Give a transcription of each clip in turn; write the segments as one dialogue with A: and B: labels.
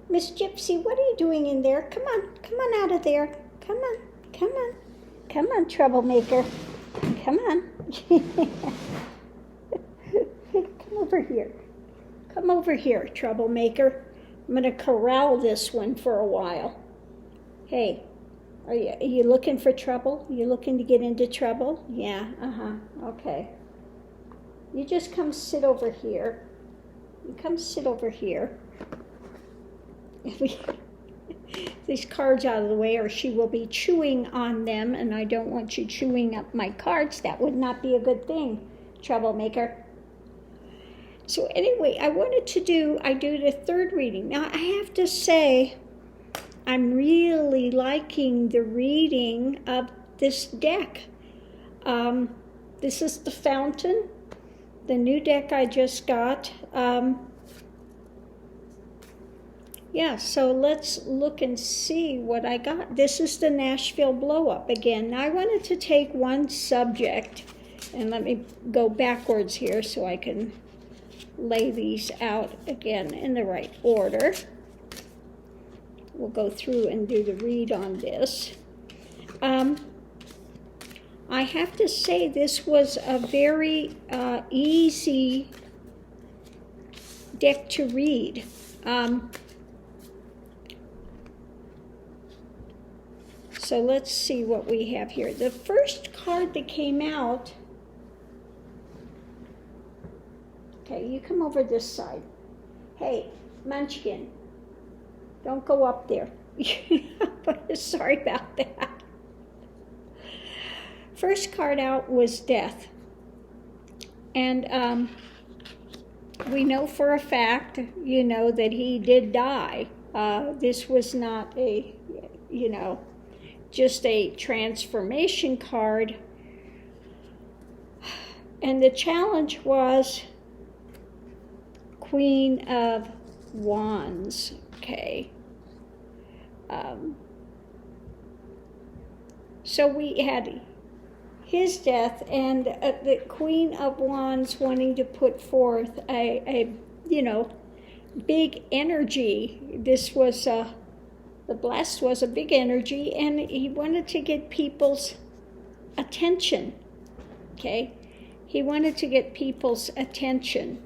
A: Miss Gypsy, what are you doing in there? Come on out of there. Come on, troublemaker. Come on. Come over here, troublemaker. I'm going to corral this one for a while. Hey, are you looking for trouble? You looking to get into trouble? Yeah, okay. You just come sit over here. You come sit over here. These cards out of the way, or she will be chewing on them, and I don't want you chewing up my cards. That would not be a good thing, troublemaker. So anyway, I do the third reading. Now I have to say, I'm really liking the reading of this deck. This is the Fountain, the new deck I just got. Yeah, so let's look and see what I got. This is the Nashville blow-up again. Now I wanted to take one subject, and let me go backwards here so I can lay these out again in the right order. We'll go through and do the read on this. I have to say this was a very easy deck to read. So let's see what we have here. The first card that came out, okay, you come over this side. Hey, Munchkin, don't go up there. Sorry about that. First card out was Death. And we know for a fact, that he did die. This was not a, just a transformation card. And the challenge was Queen of Wands, okay. So we had his death and the Queen of Wands wanting to put forth a big energy. This was the blessed was a big energy, and he wanted to get people's attention, okay? He wanted to get people's attention.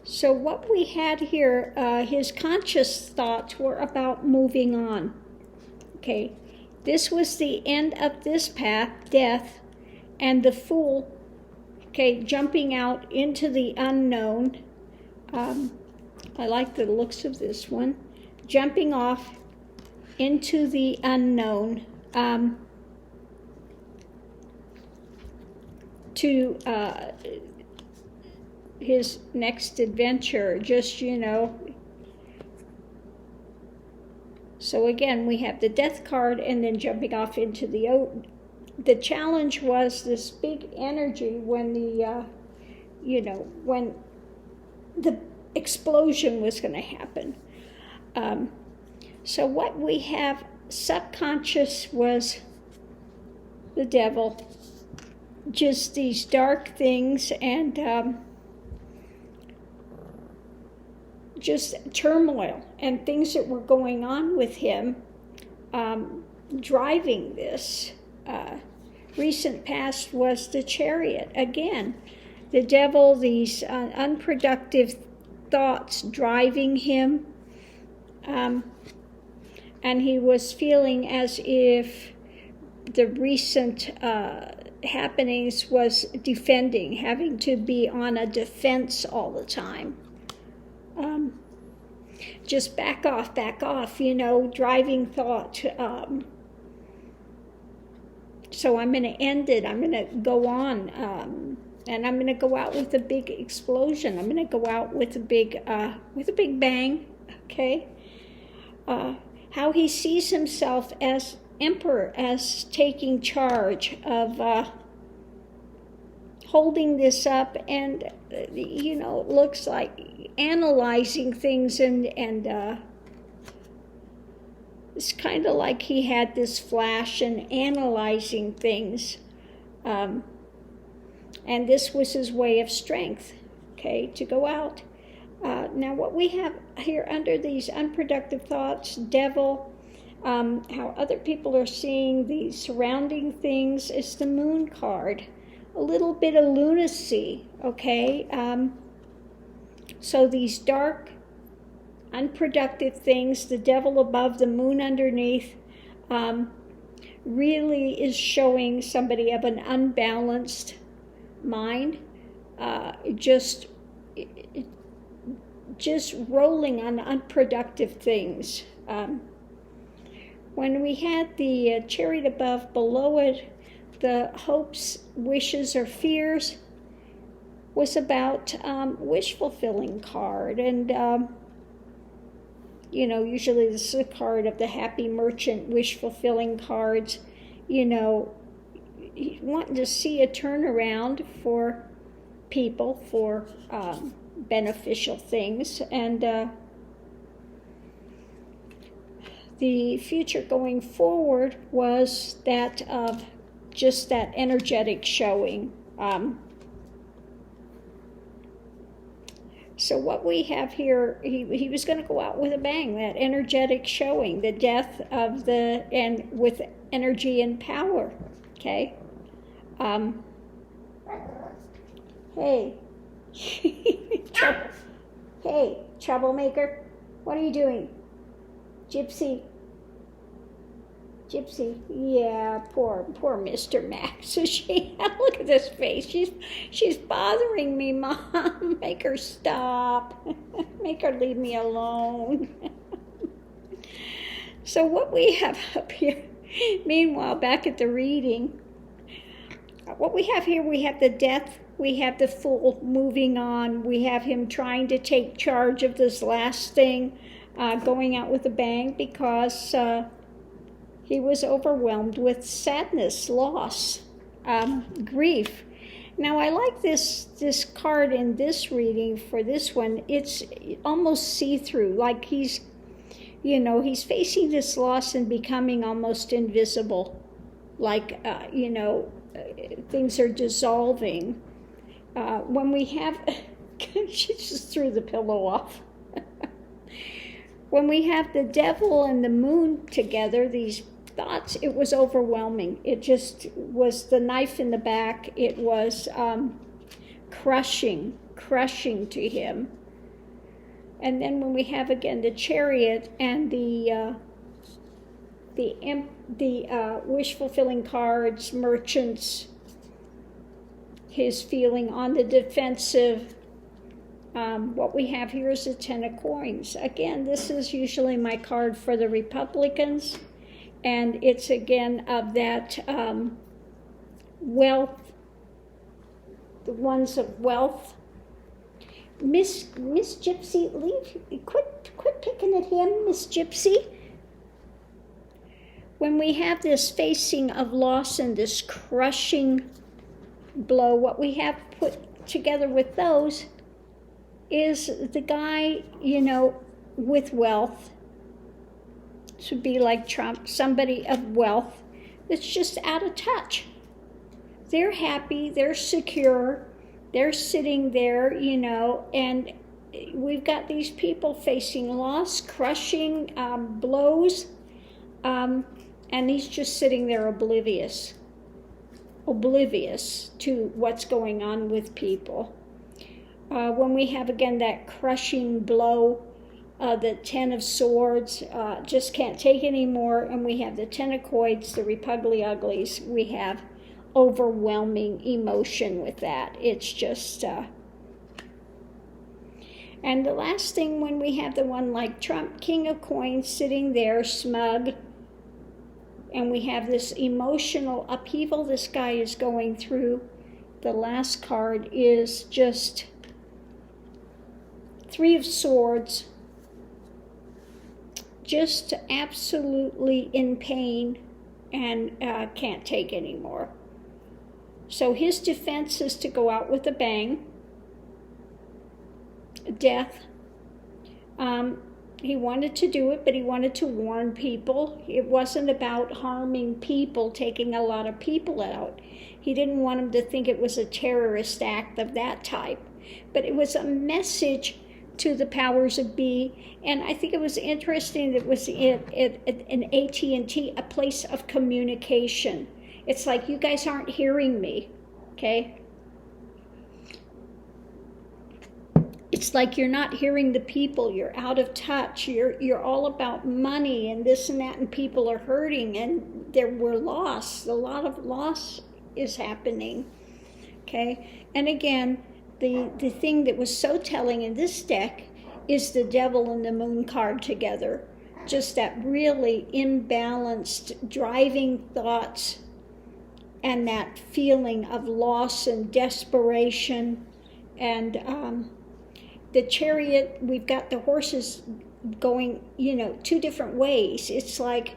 A: So what we had here, his conscious thoughts were about moving on, okay? This was the end of this path, death, and the Fool, okay, jumping out into the unknown. I like the looks of this one. Jumping off into the unknown to his next adventure, So again, we have the Death card and then jumping off into the challenge was this big energy when when the explosion was going to happen. So what we have subconscious was the devil, just these dark things and just turmoil and things that were going on with him driving this. Recent past was the Chariot. Again, the devil, these unproductive thoughts driving him. And he was feeling as if the recent happenings was defending, having to be on a defense all the time. Just back off, driving thought. So I'm going to end it. I'm going to go on, and I'm going to go out with a big explosion. I'm going to go out with a big bang. Okay. How he sees himself as emperor, as taking charge of holding this up, and it looks like analyzing things, and it's kind of like he had this flash and analyzing things, and this was his way of strength, okay, to go out. Now what we have here under these unproductive thoughts, devil, how other people are seeing the surrounding things, is the moon card. A little bit of lunacy, okay? So these dark, unproductive things, the devil above, the moon underneath, really is showing somebody of an unbalanced mind, just rolling on unproductive things. When we had the chariot above, below it, the hopes, wishes, or fears was about wish-fulfilling card. And, usually this is a card of the happy merchant, wish-fulfilling cards, wanting to see a turnaround for people, for beneficial things. And the future going forward was that of just that energetic showing. So what we have here, he was going to go out with a bang, that energetic showing, the death of and with energy and power, okay? Hey, hey, troublemaker, what are you doing? Gypsy, yeah, poor Mr. Max. Look at this face. She's bothering me, Mom. Make her stop. Make her leave me alone. So what we have up here, meanwhile, back at the reading, what we have here, we have the death, we have the Fool moving on, we have him trying to take charge of this last thing, going out with a bang, because he was overwhelmed with sadness, loss, grief. Now, I like this card in this reading for this one. It's almost see-through, like he's facing this loss and becoming almost invisible, like, things are dissolving. When we have, she just threw the pillow off. When we have the devil and the moon together, these thoughts, it was overwhelming. It just was the knife in the back. It was crushing to him. And then when we have again the chariot and the wish-fulfilling cards, merchants, his feeling on the defensive. What we have here is the 10 of coins. Again, this is usually my card for the Republicans, and it's again of that wealth, the ones of wealth. Miss Gypsy, quit picking at him, Miss Gypsy. When we have this facing of loss and this crushing blow, what we have put together with those is the guy, with wealth. This would be like Trump, somebody of wealth that's just out of touch. They're happy, they're secure, they're sitting there, and we've got these people facing loss, crushing blows, and he's just sitting there oblivious to what's going on with people. When we have, again, that crushing blow, the 10 of swords, just can't take anymore, and we have the 10 of coins, the repugly uglies, we have overwhelming emotion with that. It's just, and the last thing, when we have the one like Trump, King of Coins, sitting there smug, and we have this emotional upheaval this guy is going through. The last card is just 3 of Swords, just absolutely in pain and can't take anymore. So his defense is to go out with a bang. Death. He wanted to do it, but he wanted to warn people. It wasn't about harming people, taking a lot of people out. He didn't want them to think it was a terrorist act of that type. But it was a message to the powers of be. And I think it was interesting that it was an AT&T, a place of communication. It's like, you guys aren't hearing me, okay? It's like you're not hearing the people. You're out of touch. You're all about money and this and that, and people are hurting, and we're lost. A lot of loss is happening, okay? And again, the thing that was so telling in this deck is the Devil and the Moon card together. Just that really imbalanced, driving thoughts, and that feeling of loss and desperation. And the Chariot, we've got the horses going, two different ways. It's like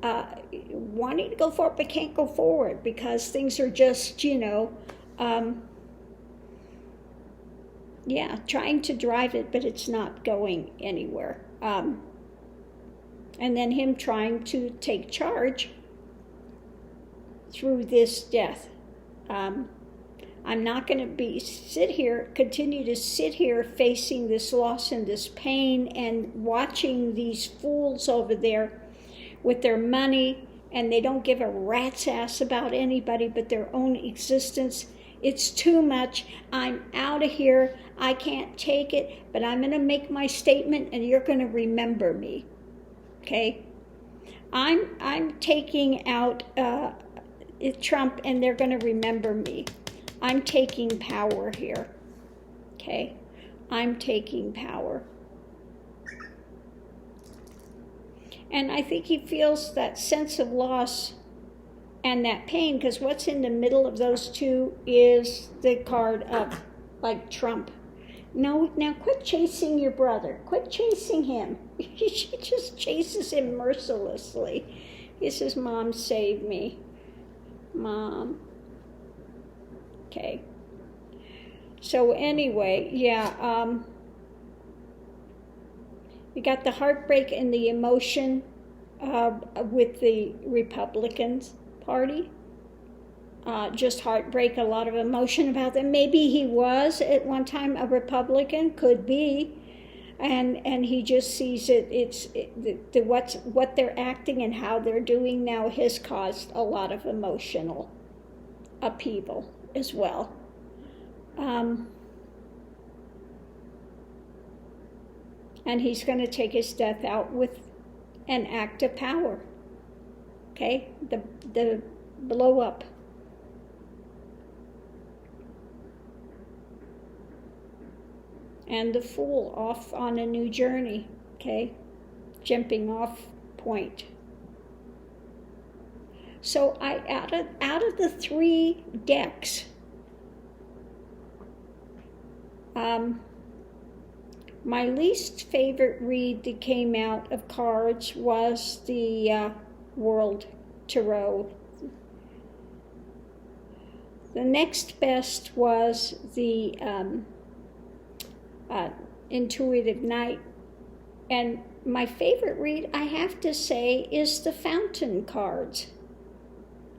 A: wanting to go forward but can't go forward because things are just, trying to drive it, but it's not going anywhere. And then him trying to take charge through this death. I'm not going to continue to sit here facing this loss and this pain and watching these fools over there with their money, and they don't give a rat's ass about anybody but their own existence. It's too much. I'm out of here. I can't take it, but I'm going to make my statement and you're going to remember me. Okay? I'm taking out Trump, and they're going to remember me. I'm taking power here, okay? I'm taking power. And I think he feels that sense of loss and that pain, because what's in the middle of those two is the card of, like, Trump. No, now quit chasing your brother. Quit chasing him. She just chases him mercilessly. He says, Mom, save me. Mom. Okay. So anyway, we got the heartbreak and the emotion with the Republican Party. Just heartbreak, a lot of emotion about them. Maybe he was at one time a Republican, could be, and he just sees what they're acting and how they're doing now has caused a lot of emotional upheaval as well. And he's going to take his death out with an act of power. Okay? The blow up. And the Fool off on a new journey. Okay? Jumping off point. So out of the three decks, my least favorite read that came out of cards was the World Tarot. The next best was the Intuitive Night. And my favorite read, I have to say, is the Fountain cards.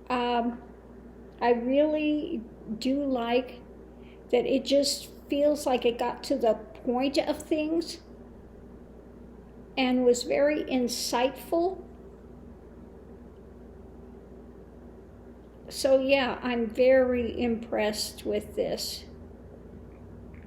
A: I really do like that it just feels like it got to the point of things and was very insightful. So yeah, I'm very impressed with this.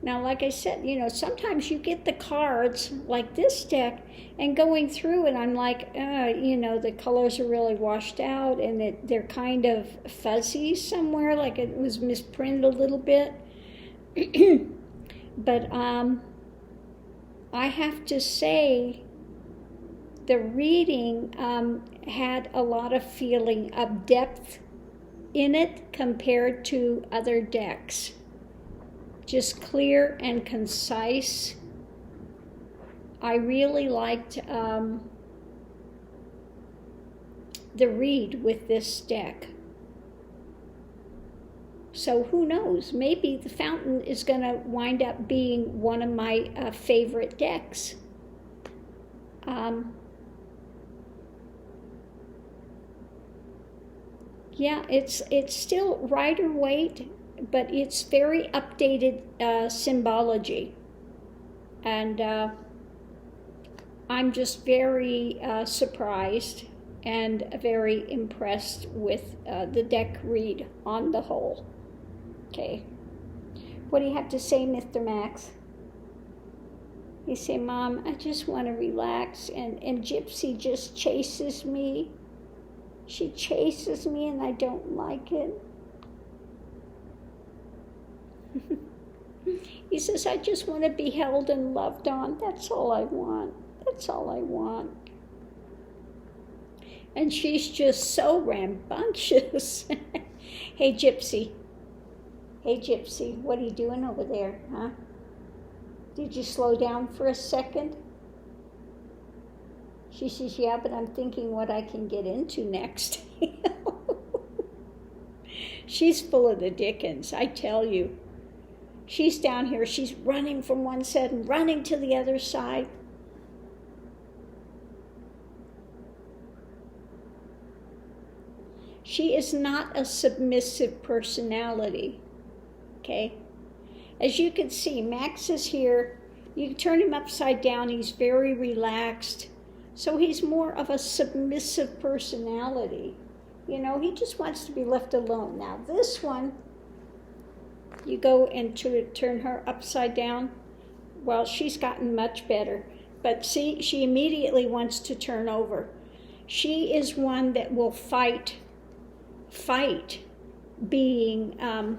A: Now, like I said, sometimes you get the cards like this deck and going through it, I'm like, the colors are really washed out and they're kind of fuzzy somewhere, like it was misprinted a little bit. But I have to say the reading had a lot of feeling of depth in it compared to other decks. Just clear and concise. I really liked the read with this deck. So who knows? Maybe the Fountain is going to wind up being one of my favorite decks. Yeah, it's still Rider-Waite, but it's very updated symbology. And I'm just very surprised and very impressed with the deck read on the whole. Okay. What do you have to say, Mr. Max? You say, Mom, I just want to relax, and Gypsy just chases me. She chases me and I don't like it. He says, I just want to be held and loved on. That's all I want. That's all I want. And she's just so rambunctious. Hey, Gypsy. Hey, Gypsy, what are you doing over there, huh? Did you slow down for a second? She says, yeah, but I'm thinking what I can get into next. She's full of the dickens, I tell you. She's down here, she's running from one side and running to the other side. She is not a submissive personality, okay? As you can see, Max is here. You can turn him upside down. He's very relaxed. So he's more of a submissive personality. You know, he just wants to be left alone. Now this one, you go into turn her upside down. Well, she's gotten much better. But see, she immediately wants to turn over. She is one that will fight being...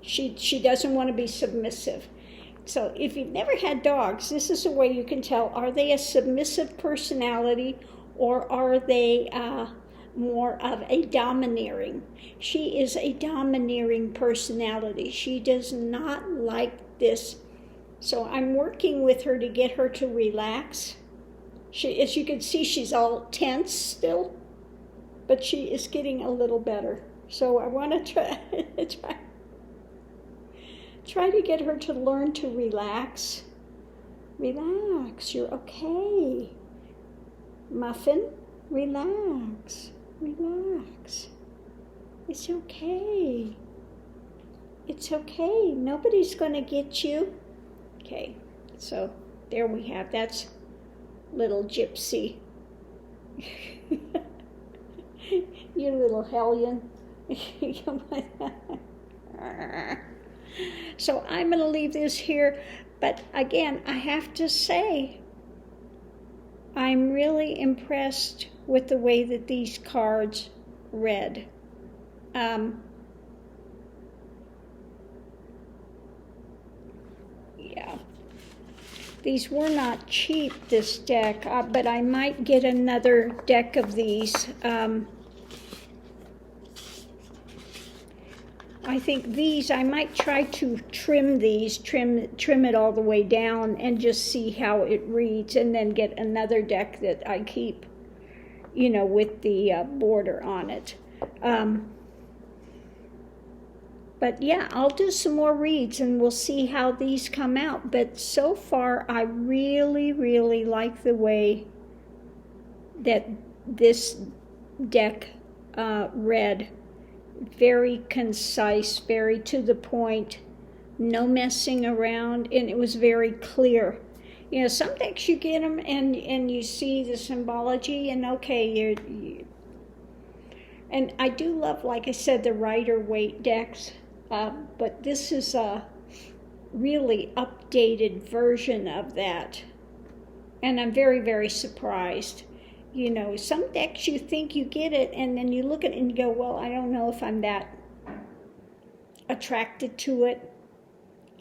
A: She doesn't want to be submissive. So if you've never had dogs, this is a way you can tell, are they a submissive personality or are they more of a domineering? She is a domineering personality. She does not like this. So I'm working with her to get her to relax. As you can see, she's all tense still, but she is getting a little better. So I want to try to get her to learn to relax. Relax, you're okay. Muffin, relax, relax. It's okay. It's okay, nobody's gonna get you. Okay, so there we have, that's little Gypsy. You little hellion. So I'm going to leave this here, but again, I have to say, I'm really impressed with the way that these cards read. Yeah. These were not cheap, this deck, but I might get another deck of these. I think these, I might try to trim these, trim it all the way down and just see how it reads, and then get another deck that I keep, you know, with the border on it. But yeah, I'll do some more reads and we'll see how these come out. But so far, I really, really like the way that this deck read. Very concise, very to the point, no messing around, and it was very clear. You know, some decks you get them and you see the symbology, and okay, and I do love, like I said, the Rider-Waite decks, but this is a really updated version of that, and I'm very, very surprised. You know, some decks you think you get it, and then you look at it and you go, well, I don't know if I'm that attracted to it.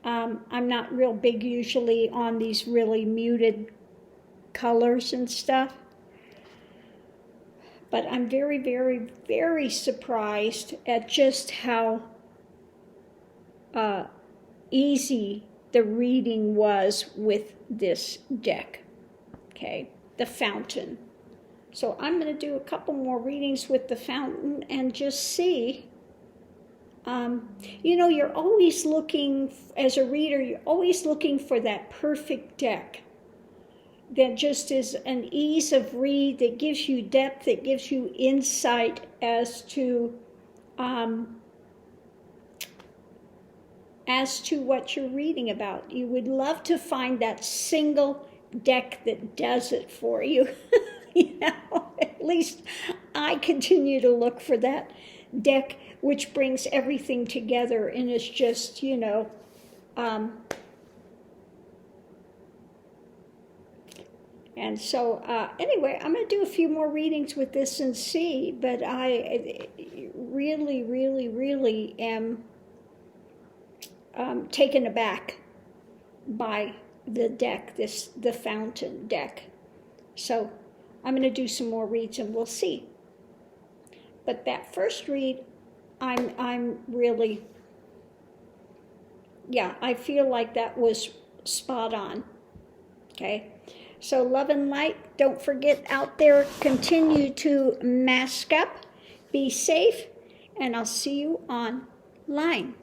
A: I'm not real big usually on these really muted colors and stuff. But I'm very, very, very surprised at just how easy the reading was with this deck. Okay, the Fountain. So I'm going to do a couple more readings with the Fountain and just see. You know, you're always looking, as a reader, you're always looking for that perfect deck that just is an ease of read, that gives you depth, that gives you insight as to as to what you're reading about. You would love to find that single deck that does it for you. You know, at least I continue to look for that deck which brings everything together and is just, you know, and so anyway, I'm going to do a few more readings with this and see, but I really, really, really am taken aback by the deck, the fountain deck. So I'm going to do some more reads and we'll see. But that first read, I'm really, yeah, I feel like that was spot on. Okay, so love and light. Don't forget out there, continue to mask up, be safe, and I'll see you online.